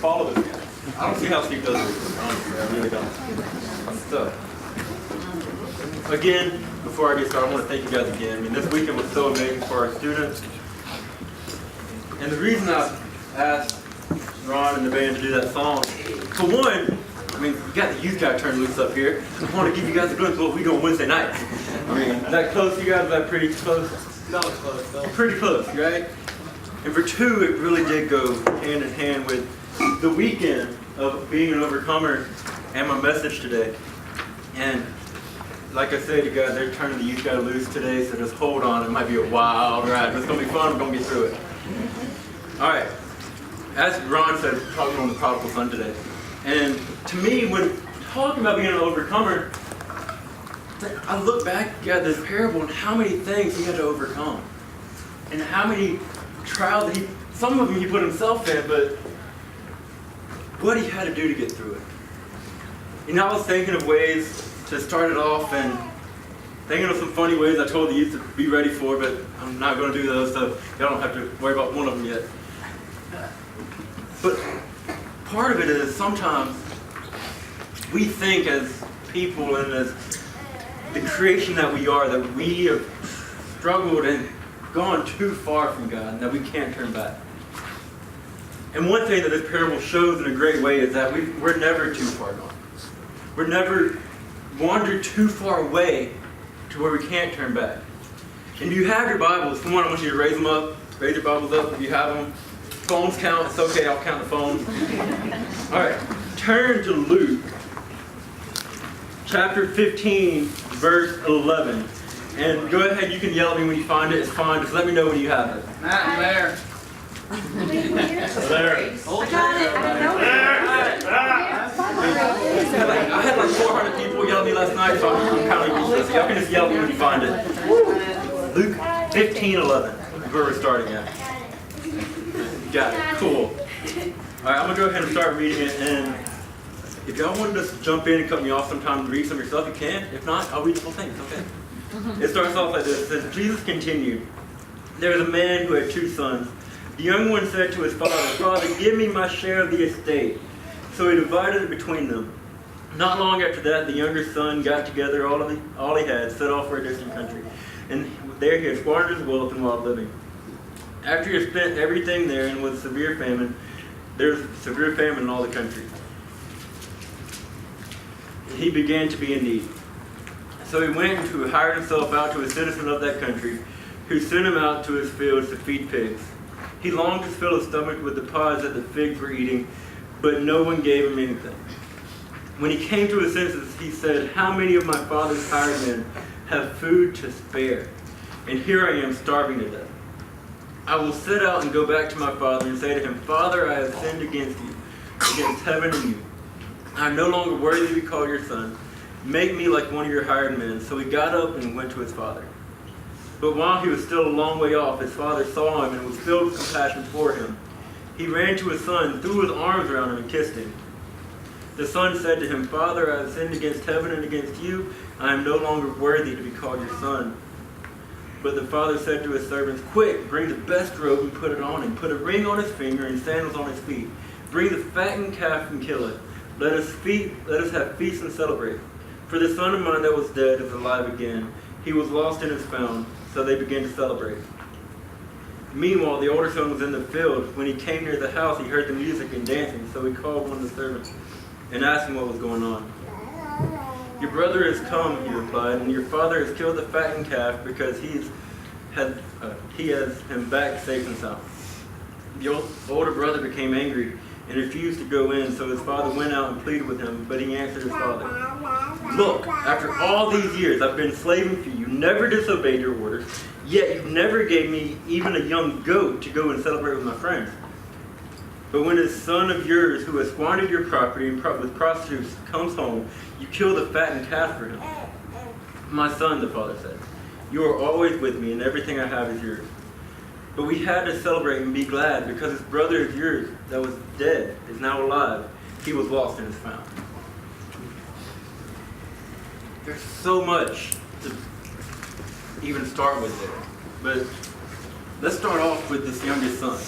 follow this guy. I don't see how Steve does it. Honestly, I really don't. So, again, before I get started, I want to thank you guys again. I mean, this weekend was so amazing for our students. And the reason I asked Ron and the band to do that song, for one, I mean, we got the youth guy turned loose up here. I want to give you guys a glimpse of what we do on Wednesday nights. I mean, is that close to you guys? Is that pretty close? That was close, though. Pretty close, right? And for two, it really did go hand in hand with the weekend of being an overcomer and my message today. And like I said, you guys, they're turning the youth guy loose today, so just hold on. It might be a wild ride, but it's going to be fun. We're going to get through it. All right. As Ron said, talking on the prodigal son today. And to me, when talking about being an overcomer, I look back at this parable and how many things he had to overcome. And how many trials some of them he put himself in, but what he had to do to get through it. You know, I was thinking of ways to start it off and thinking of some funny ways I told the youth to be ready for, but I'm not going to do those, so y'all don't have to worry about one of them yet. But part of it is sometimes we think as people and as the creation that we are, that we have struggled and gone too far from God and that we can't turn back. And one thing that this parable shows in a great way is that we're never too far gone. We're never wandered too far away to where we can't turn back. And if you have your Bibles, come on, I want you to raise them up. Raise your Bibles up if you have them. Phones count. It's okay, I'll count the phones. All right, turn to Luke chapter 15, verse 11. And go ahead, you can yell at me when you find it. It's fine. Just let me know when you have it. Matt, I'm there. There. I got it. I know it. I had like 400 people yell at me last night, so I'm counting you. So y'all can just yell at me when you find it. Luke 15:11 is where we're starting at. Got it. Cool. All right, I'm going to go ahead and start reading it. And if y'all want to just jump in and cut me off sometime and read some yourself, you can. If not, I'll read the whole thing. It's okay. It starts off like this. It says, Jesus continued, "There was a man who had 2 sons. The young one said to his father, 'Father, give me my share of the estate.' So he divided it between them. Not long after that, the younger son got together all he had, set off for a distant country. And there he had squandered his wealth and wild living. After he had spent everything there and was severe famine, there was severe famine in all the country. He began to be in need. So he went and hired himself out to a citizen of that country, who sent him out to his fields to feed pigs. He longed to fill his stomach with the pods that the pigs were eating, but no one gave him anything. When he came to his senses, he said, 'How many of my father's hired men have food to spare? And here I am starving to death. I will set out and go back to my father and say to him, Father, I have sinned against you, against heaven and you. I am no longer worthy to be called your son. Make me like one of your hired men.' So he got up and went to his father. But while he was still a long way off, his father saw him and was filled with compassion for him. He ran to his son, threw his arms around him, and kissed him. The son said to him, Father, I have sinned against heaven and against you. I am no longer worthy to be called your son. But the father said to his servants, Quick, bring the best robe and put it on him. Put a ring on his finger and sandals on his feet. Bring the fattened calf and kill it. Let us have feast and celebrate. For the son of mine that was dead is alive again. He was lost and is found. So they began to celebrate. Meanwhile, the older son was in the field. When he came near the house, he heard the music and dancing. So he called one of the servants and asked him what was going on. Your brother has come, he replied, and your father has killed the fattened calf because he has him back safe and sound. The older brother became angry and refused to go in, so his father went out and pleaded with him, but he answered his father, Look, after all these years I've been slaving for you, never disobeyed your orders, yet you never gave me even a young goat to go and celebrate with my friends. But when a son of yours who has squandered your property and with prostitutes comes home, you kill the fattened calf for him. My son, the father said, you are always with me and everything I have is yours. But we had to celebrate and be glad because this brother of yours that was dead is now alive. He was lost and is found. There's so much to even start with there. But let's start off with this youngest son.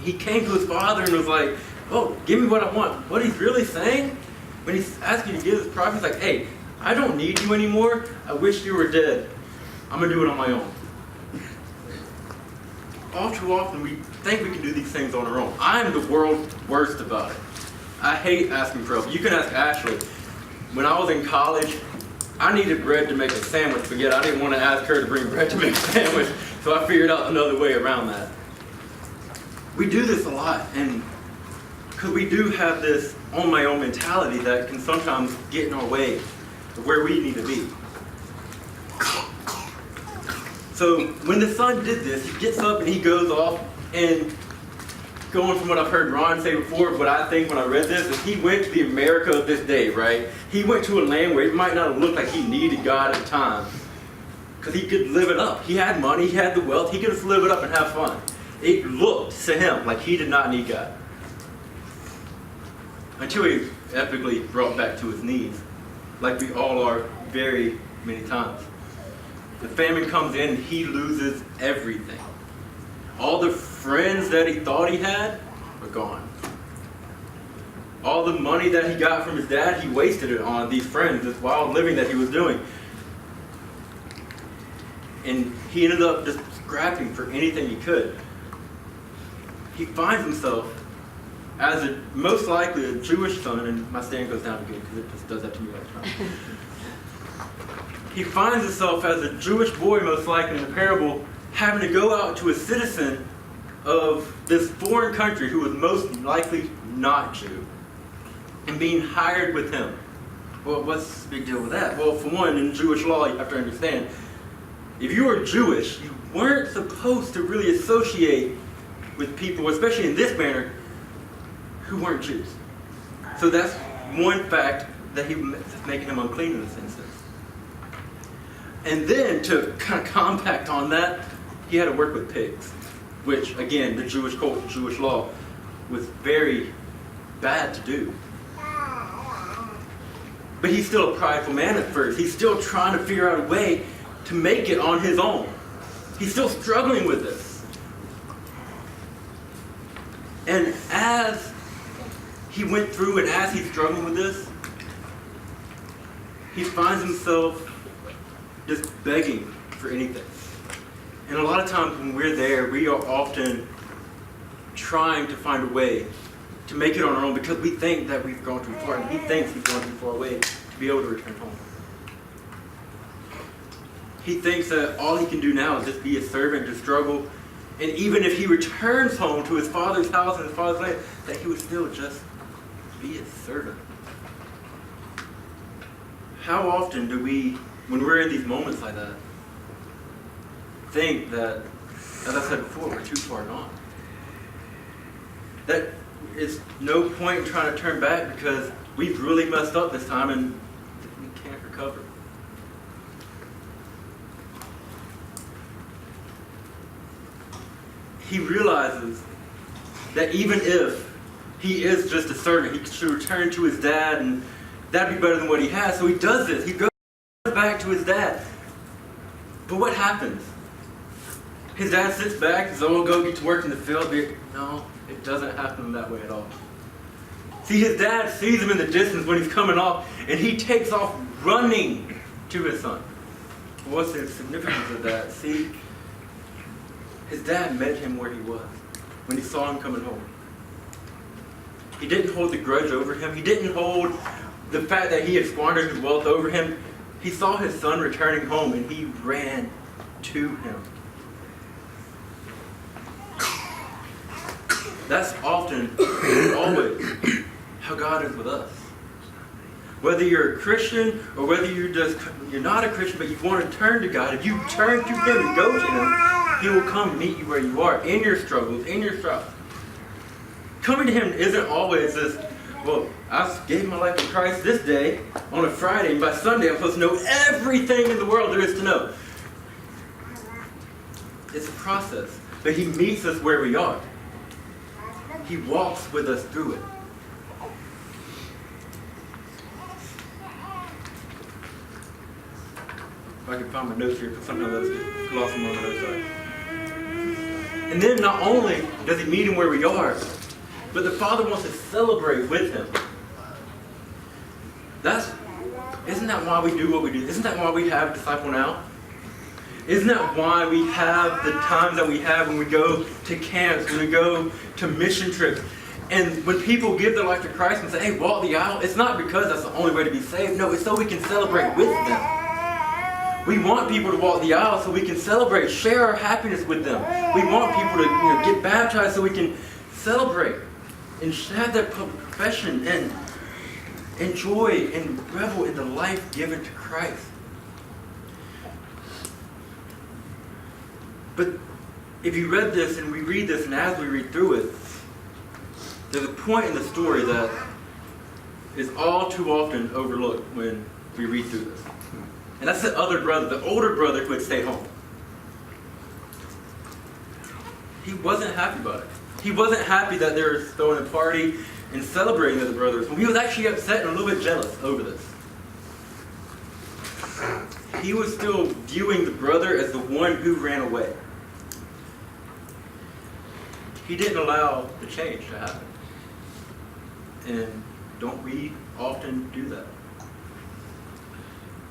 He came to his father and was like, oh, give me what I want. What he's really saying, when he's asking you to give this prophet, he's like, hey, I don't need you anymore. I wish you were dead. I'm going to do it on my own. All too often, we think we can do these things on our own. I'm the world's worst about it. I hate asking for help. You can ask Ashley. When I was in college, I needed bread to make a sandwich, but yet I didn't want to ask her to bring bread to make a sandwich, so I figured out another way around that. We do this a lot, and because we do have this on my own mentality that can sometimes get in our way of where we need to be. So when the son did this, he gets up and he goes off, and going from what I've heard Ron say before, what I think when I read this is he went to the America of this day, right? He went to a land where it might not have looked like he needed God at the time, because he could live it up. He had money, he had the wealth, he could just live it up and have fun. It looked to him like he did not need God. Until he was epically brought back to his knees, like we all are very many times. The famine comes in, he loses everything. All the friends that he thought he had were gone. All the money that he got from his dad, he wasted it on these friends, this wild living that he was doing. And he ended up just scrapping for anything he could. He finds himself as most likely a Jewish son, and my stand goes down again because it just does that to me all the time. He finds himself as a Jewish boy, most likely in the parable, having to go out to a citizen of this foreign country who was most likely not Jew, and being hired with him. Well, what's the big deal with that? Well, for one, in Jewish law, you have to understand, if you were Jewish, you weren't supposed to really associate with people, especially in this manner, who weren't Jews. So that's one fact that he was making him unclean in this instance. And then to kind of compact on that, he had to work with pigs, which again, the Jewish culture, Jewish law, was very bad to do. But he's still a prideful man at first. He's still trying to figure out a way to make it on his own. He's still struggling with this. And as he went through and as he's struggling with this, he finds himself just begging for anything. And a lot of times when we're there, we are often trying to find a way to make it on our own because we think that we've gone too far, and he thinks he's gone too far away to be able to return home. He thinks that all he can do now is just be a servant, to struggle, and even if he returns home to his father's house and his father's land, that he would still just be a servant. How often do we, when we're in these moments like that, think that, as I said before, we're too far gone? That it's no point in trying to turn back because we've really messed up this time and we can't recover. He realizes that even if he is just a servant, he should return to his dad and that'd be better than what he has. So he does this. He goes back to his dad. But what happens? His dad sits back, says, oh, go get to work in the field. No, it doesn't happen that way at all. See, his dad sees him in the distance when he's coming off, and he takes off running to his son. What's the significance of that? See, his dad met him where he was, when he saw him coming home. He didn't hold the grudge over him. He didn't hold the fact that he had squandered his wealth over him. He saw his son returning home, and he ran to him. That's often, always, how God is with us. Whether you're a Christian or whether you're not a Christian, but you want to turn to God, if you turn to Him and go to Him, He will come meet you where you are, in your struggles, in your trials. Coming to Him isn't always this, well, I gave my life to Christ this day, on a Friday, and by Sunday I'm supposed to know everything in the world there is to know. It's a process, but He meets us where we are. He walks with us through it. If I can find my notes here, because sometimes those get lost in my notes. And then not only does He meet him where we are, but the Father wants to celebrate with him. Isn't that why we do what we do? Isn't that why we have Disciple Now? Isn't that why we have the times that we have when we go to camps, when we go to mission trips? And when people give their life to Christ and say, hey, walk the aisle, it's not because that's the only way to be saved. No, it's so we can celebrate with them. We want people to walk the aisle so we can celebrate, share our happiness with them. We want people to get baptized so we can celebrate and have that public profession and enjoy and revel in the life given to Christ. But if you read this and we read this, and as we read through it, there's a point in the story that is all too often overlooked when we read through this. And that's the other brother, the older brother who had stayed home. He wasn't happy about it. He wasn't happy that they were throwing a party and celebrating with the brothers. He was actually upset and a little bit jealous over this. He was still viewing the brother as the one who ran away. He didn't allow the change to happen. And don't we often do that?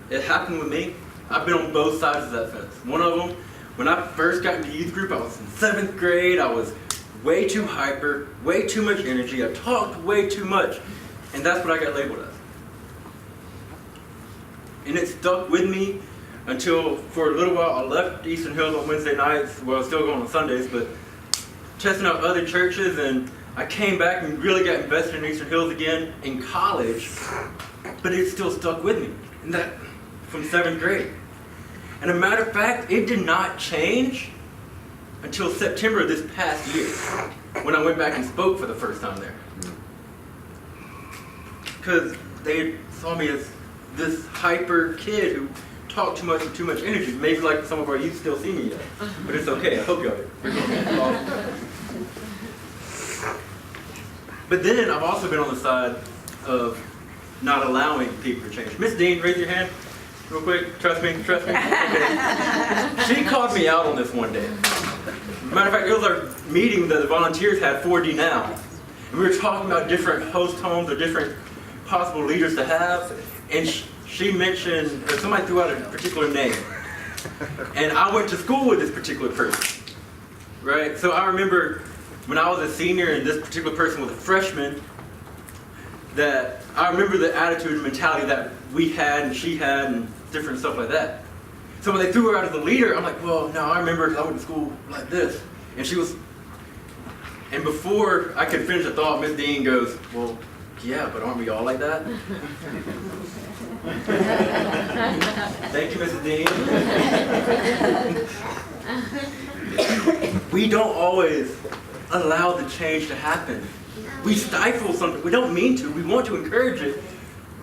It happened with me. I've been on both sides of that fence. One of them, when I first got into youth group, I was in 7th grade. I was way too hyper, way too much energy. I talked way too much. And that's what I got labeled as. And it stuck with me until, for a little while, I left Eastern Hills on Wednesday nights. Well, I was still going on Sundays, but testing out other churches, and I came back and really got invested in Eastern Hills again in college, but it still stuck with me, and that from 7th grade. And a matter of fact, it did not change until September of this past year, when I went back and spoke for the first time there. Because they saw me as this hyper kid who talked too much with too much energy. Maybe like some of our youth still see me yet, but it's okay. I hope y'all do. But then I've also been on the side of not allowing people to change. Miss Dean, raise your hand real quick. Trust me. Okay. She called me out on this one day. Matter of fact, it was our meeting that the volunteers had for DNow. And we were talking about different host homes or different possible leaders to have. And she mentioned, or somebody threw out a particular name. And I went to school with this particular person. Right? So I remember when I was a senior and this particular person was a freshman, that I remember the attitude and mentality that we had and she had and different stuff like that. So when they threw her out as a leader, I'm like, well, no, I remember because I went to school like this. And she was, and before I could finish the thought, Miss Dean goes, well, yeah, but aren't we all like that? Thank you, Mrs. Dean. We don't always allow the change to happen. We stifle something. We don't mean to. We want to encourage it.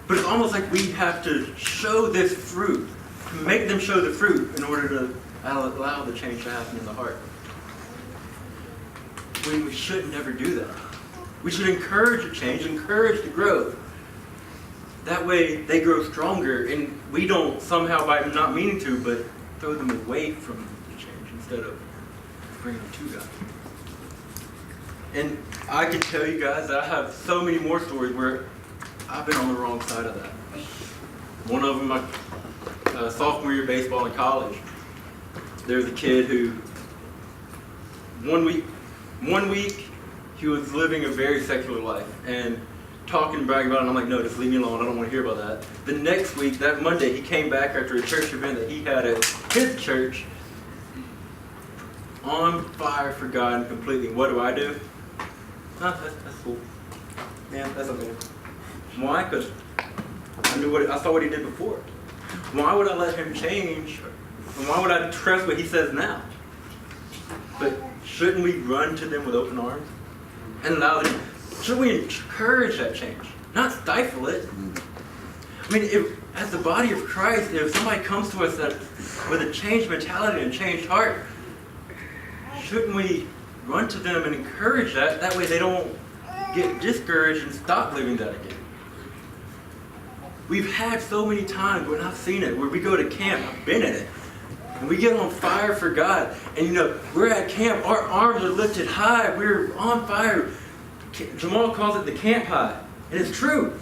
But it's almost like we have to show this fruit, to make them show the fruit in order to allow the change to happen in the heart. We should never do that. We should encourage the change, encourage the growth. That way they grow stronger, and we don't somehow, by not meaning to, but throw them away from the change instead of bringing them to God. And I can tell you guys that I have so many more stories where I've been on the wrong side of that. One of them, my sophomore year baseball in college, there's a kid who, one week, he was living a very secular life and talking and bragging about it, and I'm like, no, just leave me alone, I don't want to hear about that. The next week, that Monday, he came back after a church event that he had at his church, on fire for God and completely. What do? That's cool. Yeah, that's okay. Why? Because I saw what he did before. Why would I let him change? And why would I trust what he says now? But shouldn't we run to them with open arms and allow them? Should we encourage that change, not stifle it? I mean, as the body of Christ, if somebody comes to us with a changed mentality and a changed heart, shouldn't we run to them and encourage that? That way they don't get discouraged and stop living that again. We've had so many times when I've seen it, where we go to camp, I've been in it, and we get on fire for God. And we're at camp, our arms are lifted high, we're on fire. Jamal calls it the camp high. And it's true.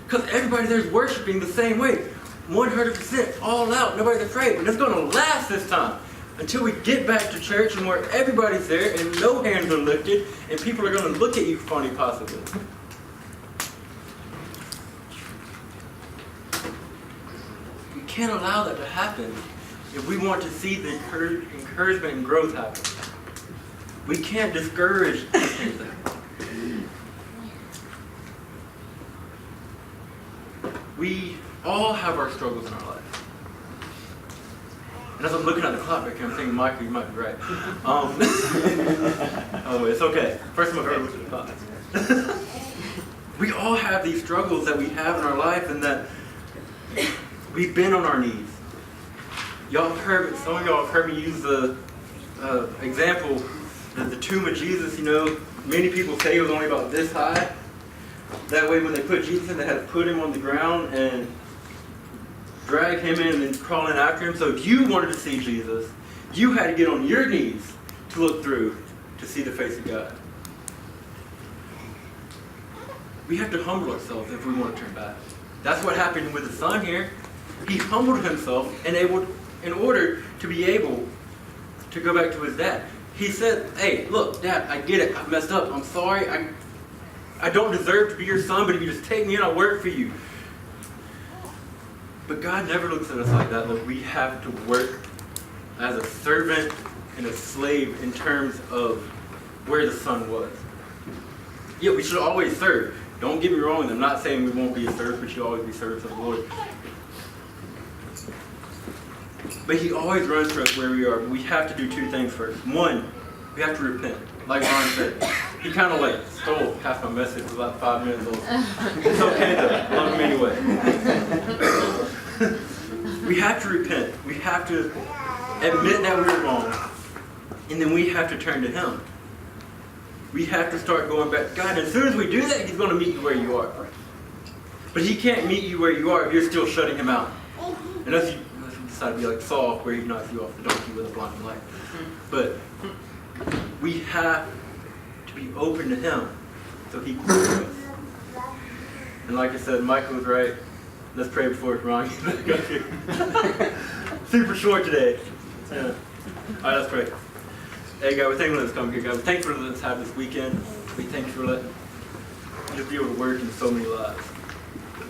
Because everybody there's worshiping the same way. 100% all out. Nobody's afraid. And it's going to last this time. Until we get back to church and where everybody's there and no hands are lifted and people are going to look at you funny possibly. We can't allow that to happen if we want to see the encouragement and growth happen. We can't discourage these things. We all have our struggles in our life. And as I'm looking at the clock back here, I'm thinking, Michael, you might be right. Oh, it's okay. First I'm going to look at the clock. We all have these struggles that we have in our life and that we've been on our knees. Y'all have heard, some of y'all have heard me use the example, the tomb of Jesus. You know, many people say it was only about this high. That way when they put Jesus in, they had to put him on the ground and drag him in and then crawl in after him. So if you wanted to see Jesus, you had to get on your knees to look through to see the face of God. We have to humble ourselves if we want to turn back. That's what happened with the son here. He humbled himself in order to be able to go back to his dad. He said, hey, look, Dad, I get it. I messed up. I'm sorry. I don't deserve to be your son, but if you just take me and I'll work for you. But God never looks at us like that. Look, we have to work as a servant and a slave in terms of where the son was. Yeah, we should always serve. Don't get me wrong. I'm not saying we won't be served, but you always be servants of the Lord. But he always runs for us where we are. But we have to do two things first. One, we have to repent. Like Ron said, he kind of like stole half my message for about 5 minutes old. It's okay though. I love him anyway. We have to repent. We have to admit that we're wrong. And then we have to turn to him. We have to start going back. God, as soon as we do that, he's going to meet you where you are. But he can't meet you where you are if you're still shutting him out. Unless you decide to be like Saul, where he knocks you off the donkey with a blinding light. But we have to be open to him so he can hear us. And like I said, Michael was right. Let's pray before Ron gets back up here. Super short today. Yeah. All right, let's pray. Hey, God, we thank you for letting us come here, God. We thank you for letting us have this weekend. We thank you for letting us be able to work in so many lives.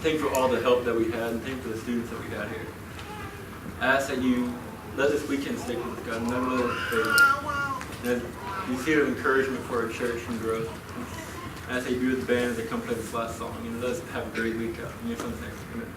Thank you for all the help that we had, and thank you for the students that we had here. I ask that you let this weekend stick with us, God, and never let it fade. And you see an encouragement for our church and growth. I ask that you be with the band as they come play this last song, and let us have a great week out. In your son's name, amen.